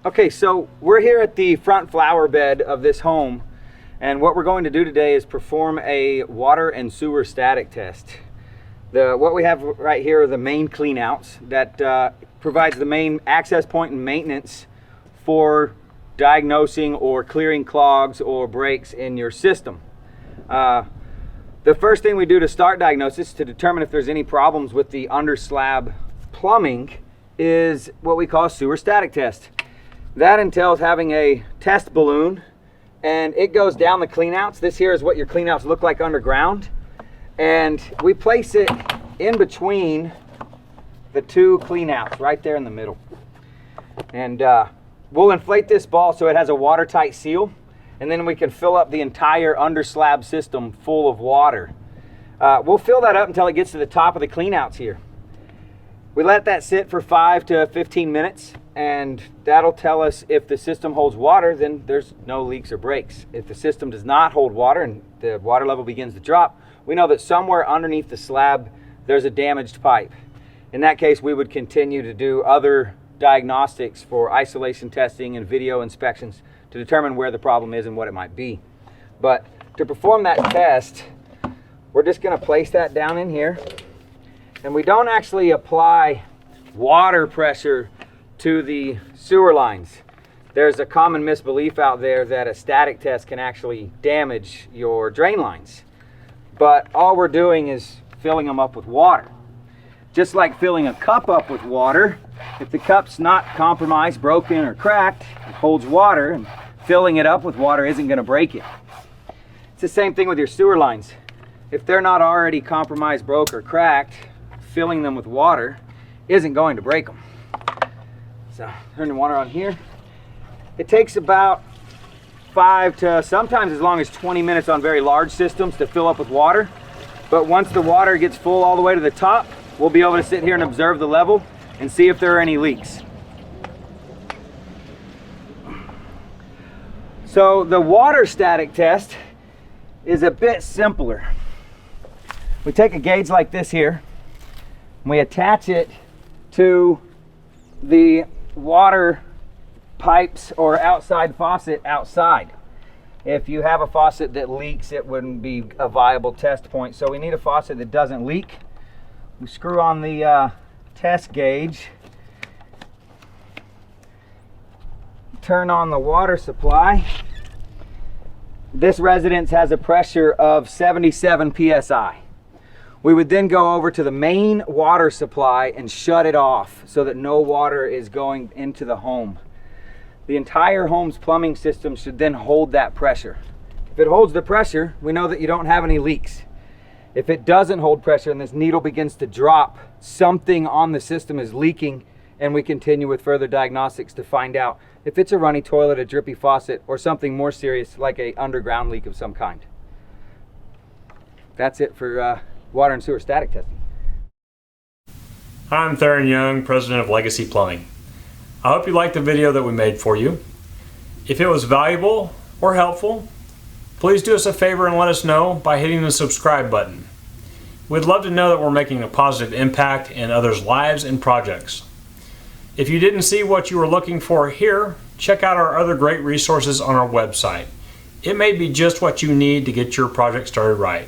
Okay, so we're here at the front flower bed of this home, and what we're going to do today is perform a water and sewer static test. What we have right here are the main cleanouts that provides the main access point and maintenance for diagnosing or clearing clogs or breaks in your system. The first thing we do to start diagnosis to determine if there's any problems with the under slab plumbing is what we call a sewer static test. That entails having a test balloon, and it goes down the cleanouts. This here is what your cleanouts look like underground, and we place it in between the two cleanouts right there in the middle. And we'll inflate this ball so it has a watertight seal, and then we can fill up the entire under slab system full of water. We'll fill that up until it gets to the top of the cleanouts here. We let that sit for 5 to 15 minutes, and that'll tell us if the system holds water, then there's no leaks or breaks. If the system does not hold water and the water level begins to drop, we know that somewhere underneath the slab there's a damaged pipe. In that case, we would continue to do other diagnostics for isolation testing and video inspections to determine where the problem is and what it might be. But to perform that test, we're just going to place that down in here. And we don't actually apply water pressure to the sewer lines. There's a common misbelief out there that a static test can actually damage your drain lines. But all we're doing is filling them up with water. Just like filling a cup up with water, if the cup's not compromised, broken, or cracked, it holds water, and filling it up with water isn't going to break it. It's the same thing with your sewer lines. If they're not already compromised, broke, or cracked, filling them with water isn't going to break them. So turn the water on here. It takes about 5 to sometimes as long as 20 minutes on very large systems to fill up with water. But once the water gets full all the way to the top, we'll be able to sit here and observe the level and see if there are any leaks. So the water static test is a bit simpler. We take a gauge like this here, and we attach it to the water pipes or outside faucet outside. If you have a faucet that leaks, it wouldn't be a viable test point. So we need a faucet that doesn't leak. We screw on the test gauge, turn on the water supply. This residence has a pressure of 77 psi. We would then go over to the main water supply and shut it off so that no water is going into the home. The entire home's plumbing system should then hold that pressure. If it holds the pressure, we know that you don't have any leaks. If it doesn't hold pressure and this needle begins to drop, something on the system is leaking, and we continue with further diagnostics to find out if it's a runny toilet, a drippy faucet, or something more serious like an underground leak of some kind. That's it for water and sewer static testing. Hi, I'm Theron Young, president of Legacy Plumbing. I hope you liked the video that we made for you. If it was valuable or helpful, please do us a favor and let us know by hitting the subscribe button. We'd love to know that we're making a positive impact in others' lives and projects. If you didn't see what you were looking for here, check out our other great resources on our website. It may be just what you need to get your project started right.